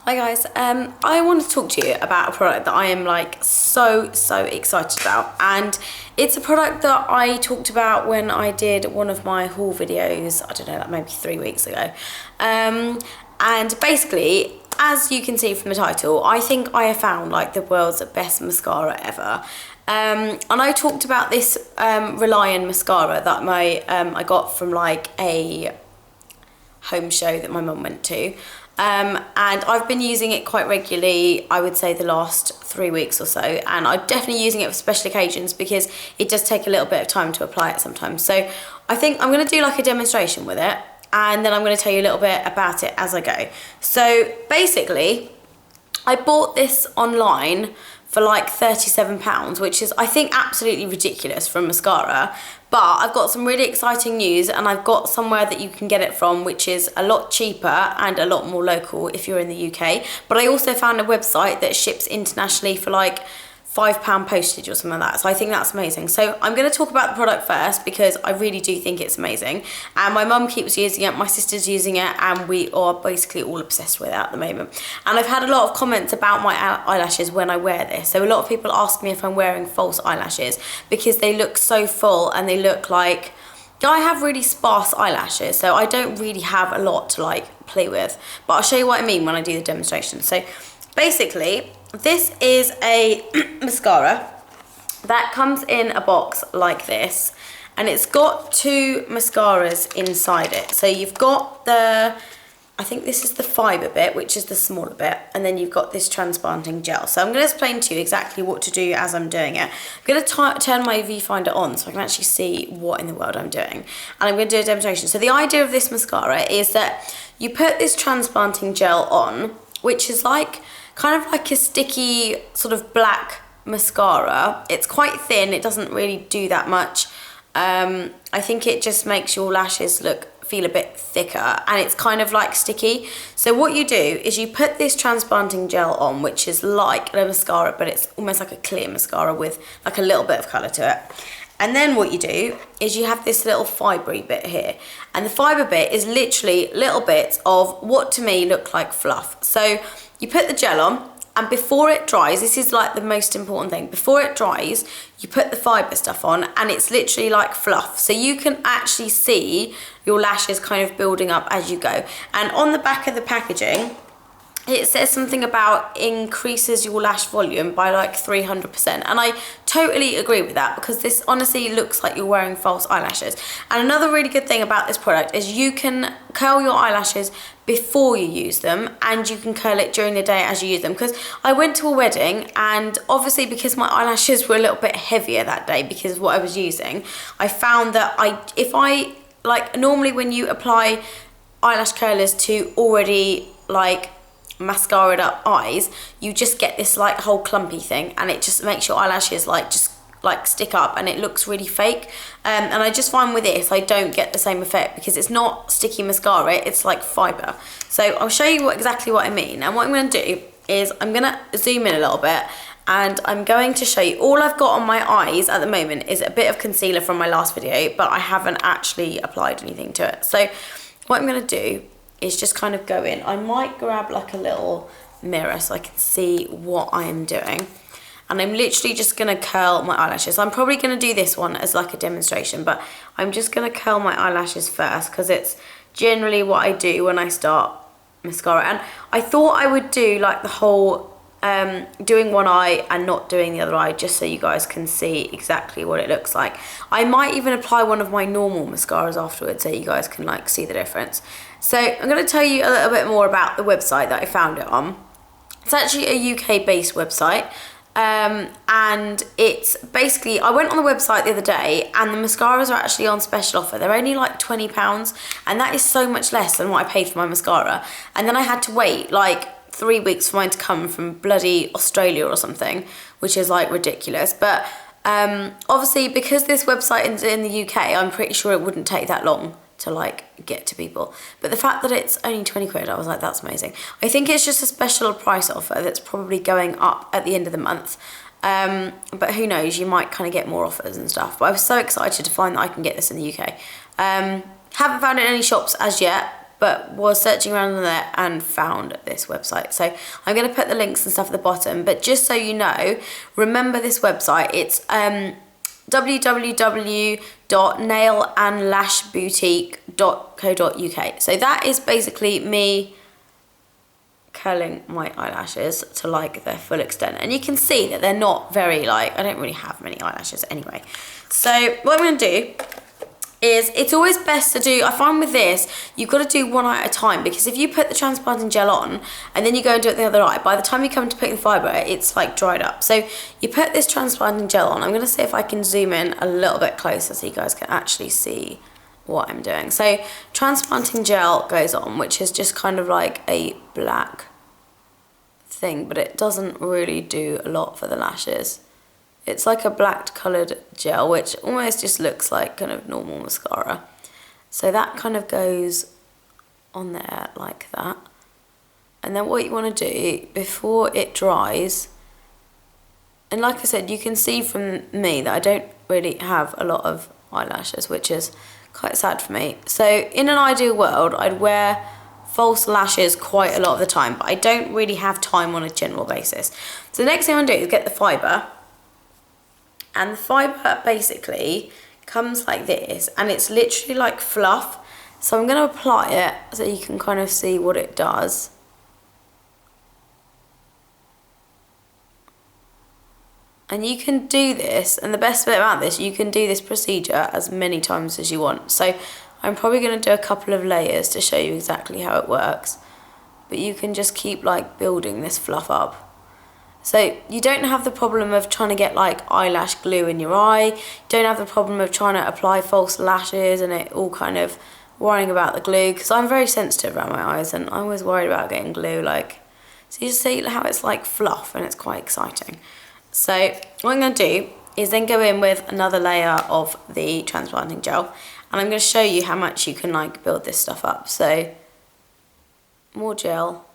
Hi guys, I want to talk to you about a product that I am like so excited about, and it's a product that I talked about when I did one of my haul videos, I don't know, like maybe 3 weeks ago. And basically, as you can see from the title, I think I have found like the world's best mascara ever. And I talked about this Relian mascara that I got from like a home show that my mum went to. And I've been using it quite regularly, I would say the last 3 weeks or so, and I'm definitely using it for special occasions because it does take a little bit of time to apply it sometimes. So I think I'm going to do like a demonstration with it, and then I'm going to tell you a little bit about it as I go. So basically, I bought this online for like £37, which is, I think, absolutely ridiculous for a mascara. But I've got some really exciting news, and I've got somewhere that you can get it from, which is a lot cheaper and a lot more local if you're in the UK. But I also found a website that ships internationally for like £5 postage or something like that. So I think that's amazing. So I'm going to talk about the product first because I really do think it's amazing. And my mum keeps using it, my sister's using it, and we are basically all obsessed with it at the moment. And I've had a lot of comments about my eyelashes when I wear this. So a lot of people ask me if I'm wearing false eyelashes because they look so full and they look like, I have really sparse eyelashes, so I don't really have a lot to like play with. But I'll show you what I mean when I do the demonstration. So basically, this is a mascara that comes in a box like this, and it's got 2 mascaras inside it. So you've got the, I think this is the fibre bit, which is the smaller bit, and then you've got this transplanting gel. So I'm going to explain to you exactly what to do as I'm doing it. I'm going to turn my viewfinder on so I can actually see what in the world I'm doing, and I'm going to do a demonstration. So the idea of this mascara is that you put this transplanting gel on, which is like kind of like a sticky sort of black mascara. It's quite thin, it doesn't really do that much. I think it just makes your lashes feel a bit thicker, and it's kind of like sticky. So what you do is you put this transplanting gel on, which is like a mascara, but it's almost like a clear mascara with like a little bit of colour to it. And then what you do is you have this little fibre bit here. And the fibre bit is literally little bits of what to me look like fluff. So you put the gel on, and before it dries, this is like the most important thing, before it dries, you put the fibre stuff on, and it's literally like fluff. So you can actually see your lashes kind of building up as you go. And on the back of the packaging, it says something about increases your lash volume by like 300%. And I totally agree with that because this honestly looks like you're wearing false eyelashes. And another really good thing about this product is you can curl your eyelashes before you use them, and you can curl it during the day as you use them. Because I went to a wedding, and obviously because my eyelashes were a little bit heavier that day because of what I was using, I found that normally when you apply eyelash curlers to already like mascaraed up eyes, you just get this like whole clumpy thing, and it just makes your eyelashes like stick up, and it looks really fake. And I just find with this I don't get the same effect because it's not sticky mascara, it's like fibre. So I'll show you exactly what I mean. And what I'm going to do is I'm going to zoom in a little bit, and I'm going to show you, all I've got on my eyes at the moment is a bit of concealer from my last video, but I haven't actually applied anything to it. So what I'm going to do is just kind of go in. I might grab like a little mirror so I can see what I am doing. And I'm literally just gonna curl my eyelashes. I'm probably gonna do this one as like a demonstration, but I'm just gonna curl my eyelashes first because it's generally what I do when I start mascara. And I thought I would do like the whole doing one eye and not doing the other eye, just so you guys can see exactly what it looks like. I might even apply one of my normal mascaras afterwards so you guys can like see the difference. So I'm going to tell you a little bit more about the website that I found it on. It's actually a UK based website, and it's basically, I went on the website the other day, and the mascaras are actually on special offer. They're only like £20, and that is so much less than what I paid for my mascara. And then I had to wait like 3 weeks for mine to come from bloody Australia or something, which is like ridiculous. But obviously because this website is in the UK, I'm pretty sure it wouldn't take that long to like get to people. But the fact that it's only 20 quid, I was like, that's amazing. I think it's just a special price offer that's probably going up at the end of the month. But who knows, you might kind of get more offers and stuff. But I was so excited to find that I can get this in the UK. Haven't found it in any shops as yet, but was searching around on there and found this website. So I'm going to put the links and stuff at the bottom, but just so you know, remember this website. It's www.nailandlashboutique.co.uk. So that is basically me curling my eyelashes to like their full extent, and you can see that they're not very like, I don't really have many eyelashes anyway. So what I'm going to do is, it's always best to do, I find with this, you've got to do one eye at a time, because if you put the transplanting gel on and then you go and do it the other eye, by the time you come to pick the fibre, it's like dried up. So you put this transplanting gel on. I'm going to see if I can zoom in a little bit closer so you guys can actually see what I'm doing. So transplanting gel goes on, which is just kind of like a black thing, but it doesn't really do a lot for the lashes. It's like a black coloured gel, which almost just looks like kind of normal mascara. So that kind of goes on there like that. And then what you want to do before it dries, and like I said, you can see from me that I don't really have a lot of eyelashes, which is quite sad for me. So in an ideal world, I'd wear false lashes quite a lot of the time, but I don't really have time on a general basis. So the next thing I'm going to do is get the fibre. And the fibre basically comes like this, and it's literally like fluff. So I'm going to apply it so you can kind of see what it does. And you can do this, and the best bit about this, you can do this procedure as many times as you want. So I'm probably going to do a couple of layers to show you exactly how it works. But you can just keep like building this fluff up. So you don't have the problem of trying to get like eyelash glue in your eye. You don't have the problem of trying to apply false lashes and it all kind of worrying about the glue, because I'm very sensitive around my eyes and I'm always worried about getting glue. Like, so you just see how it's like fluff, and it's quite exciting. So what I'm going to do is then go in with another layer of the transplanting gel, and I'm going to show you how much you can like build this stuff up. So more gel.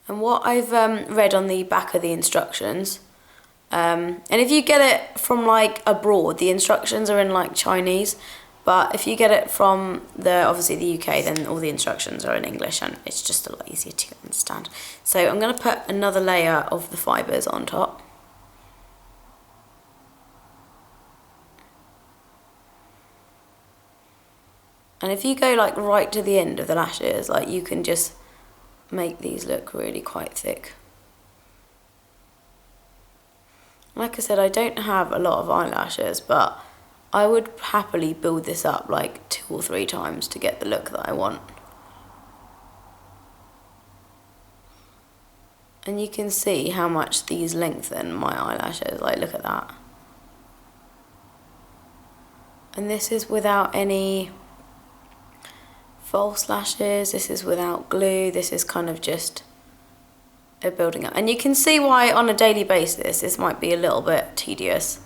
And what I've read on the back of the instructions, and if you get it from like abroad, the instructions are in like Chinese, but if you get it from obviously the UK, then all the instructions are in English, and it's just a lot easier to understand. So I'm going to put another layer of the fibres on top. And if you go like right to the end of the lashes, like you can just make these look really quite thick. Like I said, I don't have a lot of eyelashes, but I would happily build this up like 2 or 3 times to get the look that I want. And you can see how much these lengthen my eyelashes, like look at that. And this is without any false lashes, this is without glue, this is kind of just a building up. And you can see why on a daily basis this might be a little bit tedious,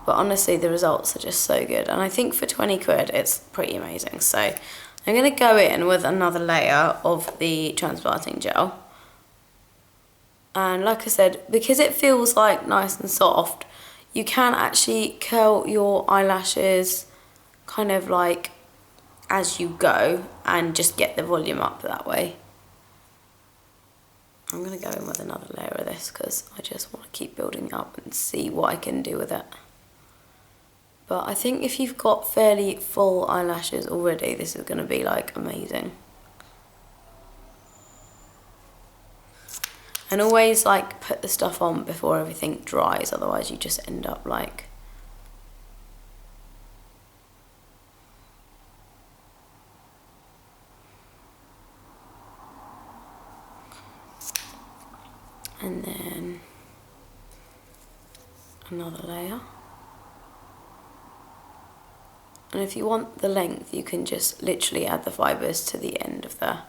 but honestly the results are just so good, and I think for 20 quid it's pretty amazing. So I'm going to go in with another layer of the transplanting gel, and like I said, because it feels like nice and soft, you can actually curl your eyelashes kind of like as you go and just get the volume up that way. I'm going to go in with another layer of this because I just want to keep building up and see what I can do with it. But I think if you've got fairly full eyelashes already, this is going to be like amazing. And always like put the stuff on before everything dries, otherwise you just end up like and then another layer. And if you want the length, you can just literally add the fibres to the end of the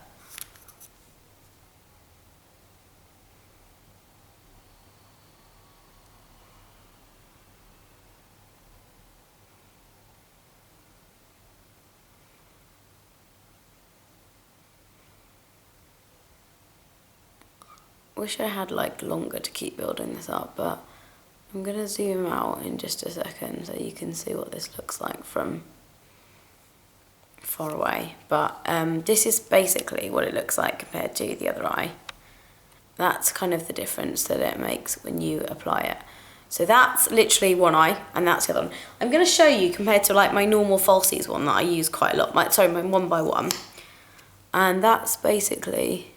wish I had like longer to keep building this up, but I'm gonna zoom out in just a second so you can see what this looks like from far away. But this is basically what it looks like compared to the other eye. That's kind of the difference that it makes when you apply it. So that's literally one eye, and that's the other one. I'm going to show you compared to like my normal falsies one that I use quite a lot. My 1x1. And that's basically...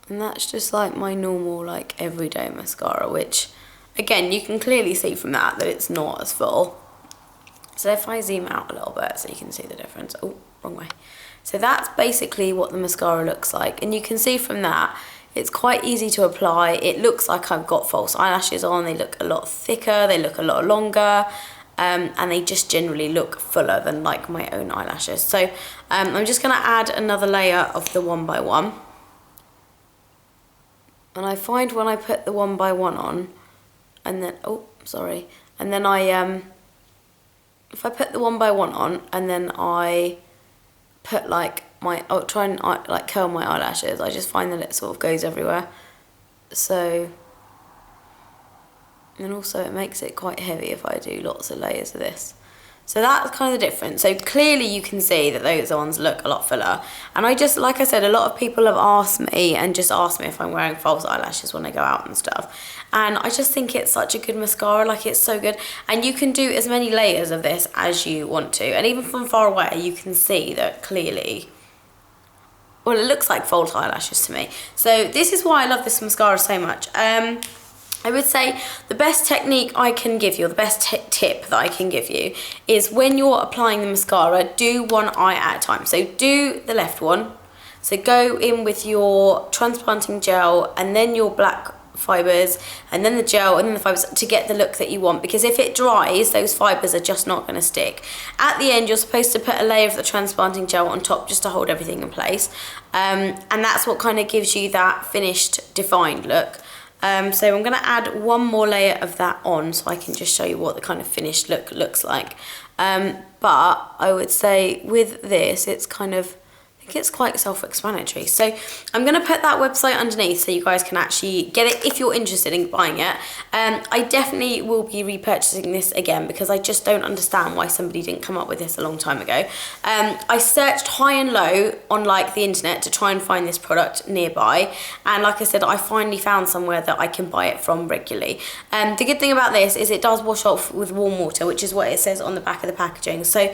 And that's just like my normal, like, everyday mascara, which, again, you can clearly see from that it's not as full. So if I zoom out a little bit so you can see the difference. Oh, wrong way. So that's basically what the mascara looks like. And you can see from that, it's quite easy to apply. It looks like I've got false eyelashes on. They look a lot thicker. They look a lot longer. And they just generally look fuller than, like, my own eyelashes. So I'm just going to add another layer of the 1x1. And I find when I put the 1x1 on, and then, and then if I put the 1x1 on, and then I put like try and like curl my eyelashes, I just find that it sort of goes everywhere. So, and also it makes it quite heavy if I do lots of layers of this. So that's kind of the difference. So clearly you can see that those ones look a lot fuller. And I just, like I said, a lot of people have asked me if I'm wearing false eyelashes when I go out and stuff. And I just think it's such a good mascara, like it's so good. And you can do as many layers of this as you want to. And even from far away, you can see that clearly, well, it looks like false eyelashes to me. So this is why I love this mascara so much. I would say the best technique I can give you, or the best tip that I can give you, is when you're applying the mascara, do one eye at a time. So do the left one. So go in with your transplanting gel, and then your black fibres, and then the gel, and then the fibres, to get the look that you want. Because if it dries, those fibres are just not going to stick. At the end, you're supposed to put a layer of the transplanting gel on top just to hold everything in place. And that's what kind of gives you that finished, defined look. So I'm going to add one more layer of that on so I can just show you what the kind of finished look looks like. But I would say with this, it's kind of, I think it's quite self-explanatory. So I'm going to put that website underneath so you guys can actually get it if you're interested in buying it. I definitely will be repurchasing this again because I just don't understand why somebody didn't come up with this a long time ago. I searched high and low on like the internet to try and find this product nearby, and like I said, I finally found somewhere that I can buy it from regularly. The good thing about this is it does wash off with warm water, which is what it says on the back of the packaging. So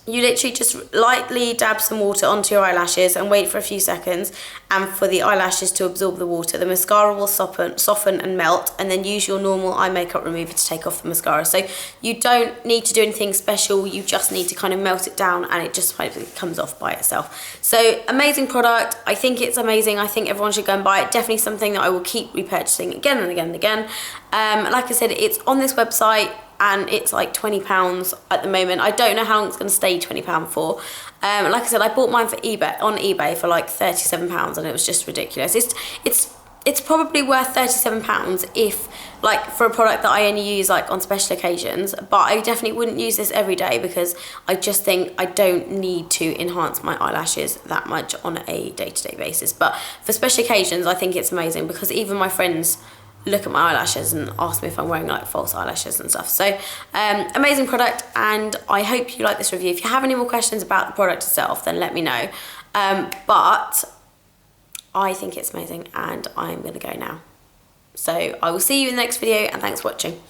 you literally just lightly dab some water onto your eyelashes and wait for a few seconds, and for the eyelashes to absorb the water. The mascara will soften and melt, and then use your normal eye makeup remover to take off the mascara. So you don't need to do anything special, you just need to kind of melt it down and it just comes off by itself. So amazing product, I think it's amazing, I think everyone should go and buy it. Definitely something that I will keep repurchasing again and again and again. Like I said, it's on this website, and it's like £20 at the moment. I don't know how long it's going to stay £20 for. Like I said, I bought mine on eBay for like £37, and it was just ridiculous. It's probably worth £37 if, like, for a product that I only use like on special occasions, but I definitely wouldn't use this every day because I just think I don't need to enhance my eyelashes that much on a day-to-day basis. But for special occasions, I think it's amazing because even my friends look at my eyelashes and ask me if I'm wearing like false eyelashes and stuff. So amazing product, and I hope you like this review. If you have any more questions about the product itself, then let me know. But I think it's amazing, and I'm gonna go now. So I will see you in the next video, and thanks for watching.